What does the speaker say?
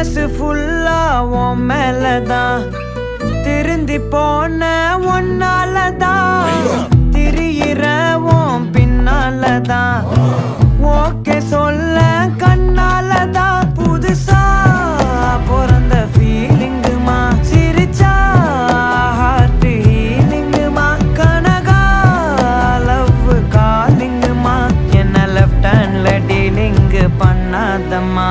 மனசு ஃபுல்லா உன் மேலதான் திருந்தி போன ஒன்னாலதான் திரியிற உன் பின்னாலதான் ஓகே சொல்ல கண்ணாலதான் புதுசா பிறந்த ஃபீலிங்குமா சிரிச்சா ஹார்ட் ஹீலிங்குமா கனகா லவ் காலிங்குமா என்ன லெஃப்ட் ஹேண்ட்ல டீலிங் பண்ணாதம்மா